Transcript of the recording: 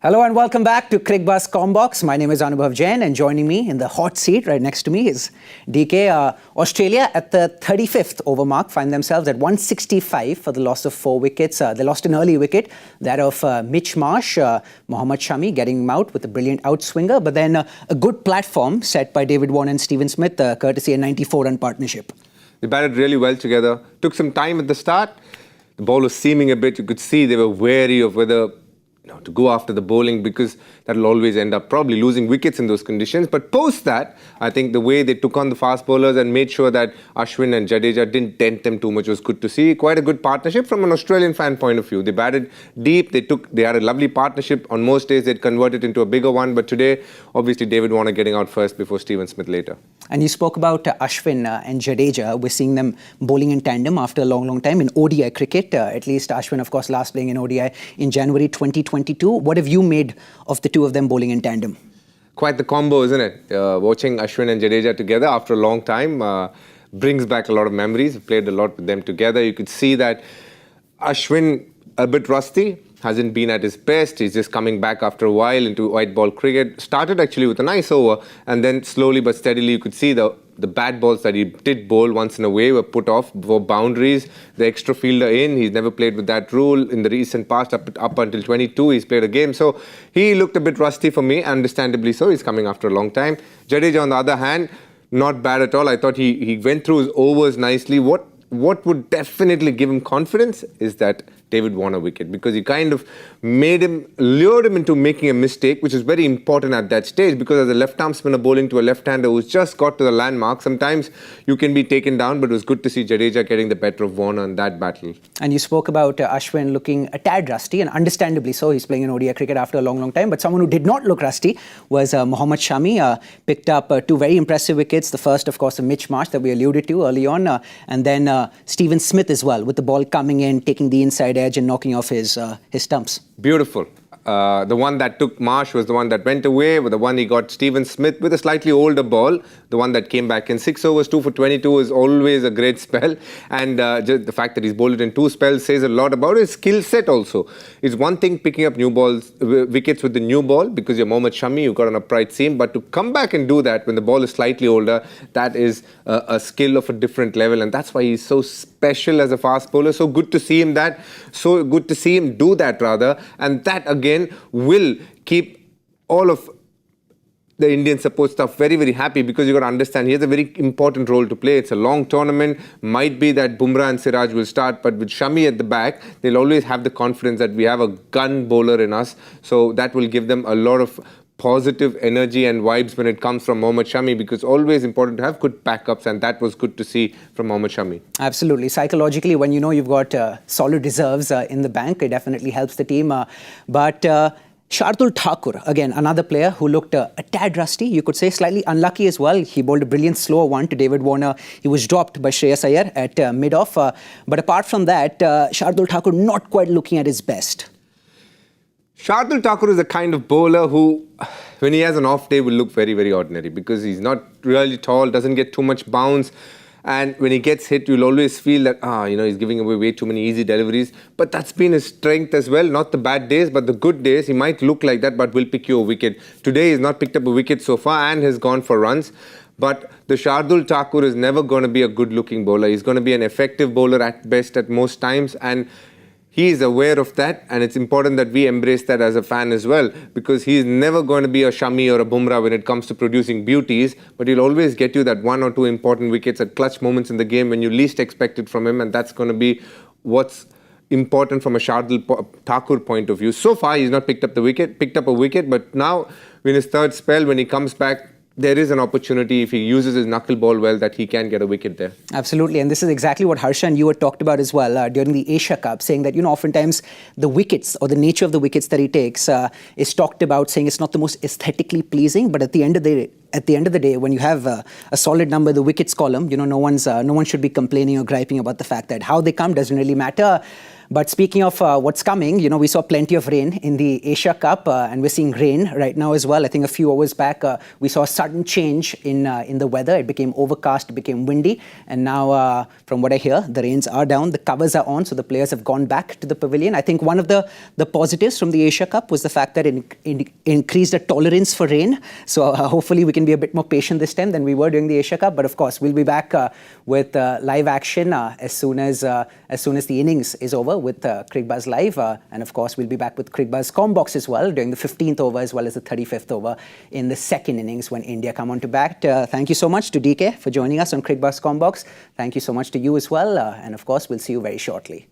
Hello and welcome back to Crickbuzz Combox. My name is Anubhav Jain and joining me in the hot seat right next to me is DK. Australia at the 35th over mark find themselves at 165 for the loss of 4 wickets. They lost an early wicket, that of Mitch Marsh, Mohammad Shami getting him out with a brilliant outswinger, but then a good platform set by David Warner and Steven Smith, courtesy a 94-run partnership. They batted really well together. Took some time at the start. The ball was seaming a bit. You could see they were wary of whether to go after the bowling, because that'll always end up probably losing wickets in those conditions. But post that, I think the way they took on the fast bowlers and made sure that Ashwin and Jadeja didn't dent them too much was good to see. Quite a good partnership from an Australian fan point of view. They batted deep. They had a lovely partnership. On most days, they'd convert it into a bigger one. But today, obviously, David Warner getting out first before Steven Smith later. And you spoke about Ashwin and Jadeja. We're seeing them bowling in tandem after a long time in ODI cricket. At least Ashwin, of course, last playing in ODI in January 2022. What have you made of the two of them bowling in tandem? Quite the combo, isn't it? Watching Ashwin and Jadeja together after a long time brings back a lot of memories. I've played a lot with them together. You could see that Ashwin a bit rusty, hasn't been at his best. He's just coming back after a while into white ball cricket. Started actually with a nice over, and then slowly but steadily you could see the bad balls that he did bowl once in a way were put off for boundaries. The extra fielder in, he's never played with that rule. In the recent past, up until 22, he's played a game. So he looked a bit rusty for me, understandably so. He's coming after a long time. Jadeja, on the other hand, not bad at all. I thought he went through his overs nicely. What would definitely give him confidence is that David Warner wicket, because he kind of lured him into making a mistake, which is very important at that stage, because as a left-arm spinner bowling to a left-hander who's just got to the landmark, sometimes you can be taken down, but it was good to see Jadeja getting the better of Warner in that battle. And you spoke about Ashwin looking a tad rusty, and understandably so. He's playing in ODI cricket after a long time, but someone who did not look rusty was Mohammad Shami. Picked up 2 very impressive wickets. The first, of course, of Mitch Marsh that we alluded to early on, and then Steven Smith as well, with the ball coming in, taking the inside edge and knocking off his stumps. Beautiful. The one that took Marsh was the one that went away. The one he got Steven Smith with a slightly older ball. The one that came back in 6 overs, 2 for 22 is always a great spell. And just the fact that he's bowled it in 2 spells says a lot about his skill set also. It's one thing picking up wickets with the new ball, because you're Mohammad Shami, you've got an upright seam. But to come back and do that when the ball is slightly older, that is a skill of a different level. And that's why he's so special as a fast bowler. So good to see him do that rather. And that again will keep all of the Indian support staff very happy, because you've got to understand he has a very important role to play. It's a long tournament. Might be that Bumrah and Siraj will start, but with Shami at the back, they'll always have the confidence that we have a gun bowler in us. So that will give them a lot of positive energy and vibes when it comes from Mohammad Shami, because always important to have good backups, and that was good to see from Mohammad Shami. Absolutely. Psychologically, when you know you've got solid reserves in the bank, it definitely helps the team. But Shardul Thakur, again, another player who looked a tad rusty, you could say slightly unlucky as well. He bowled a brilliant slower one to David Warner. He was dropped by Shreyas Iyer at mid-off. But apart from that, Shardul Thakur not quite looking at his best. Shardul Thakur is the kind of bowler who, when he has an off day, will look very ordinary, because he's not really tall, doesn't get too much bounce. And when he gets hit, you'll always feel that, he's giving away way too many easy deliveries. But that's been his strength as well. Not the bad days, but the good days. He might look like that, but will pick you a wicket. Today, he's not picked up a wicket so far and has gone for runs. But the Shardul Thakur is never going to be a good-looking bowler. He's going to be an effective bowler at best at most times. And he is aware of that, and it's important that we embrace that as a fan as well, because he's never going to be a Shami or a Bumrah when it comes to producing beauties, but he'll always get you that 1 or 2 important wickets at clutch moments in the game when you least expect it from him, and that's going to be what's important from a Shardul Thakur point of view. So far, he's not picked up a wicket, but now in his third spell, when he comes back, there is an opportunity, if he uses his knuckleball well, that he can get a wicket there. Absolutely, and this is exactly what Harsha and you had talked about as well during the Asia Cup, saying that, oftentimes the wickets or the nature of the wickets that he takes is talked about, saying it's not the most aesthetically pleasing, but at the end of the day, when you have a solid number, the wickets column, no one should be complaining or griping about the fact that how they come doesn't really matter. But speaking of what's coming, we saw plenty of rain in the Asia Cup, and we're seeing rain right now as well. I think a few hours back, we saw a sudden change in the weather. It became overcast, it became windy, and now, from what I hear, the rains are down, the covers are on, so the players have gone back to the pavilion. I think one of the positives from the Asia Cup was the fact that it increased the tolerance for rain. So hopefully we can be a bit more patient this time than we were during the Asia Cup. But of course, we'll be back with live action as soon as the innings is over with Cricbuzz Live. And of course, we'll be back with Cricbuzz Combox as well during the 15th over as well as the 35th over in the second innings when India come on to bat. Thank you so much to DK for joining us on Cricbuzz Combox. Thank you so much to you as well. And of course, we'll see you very shortly.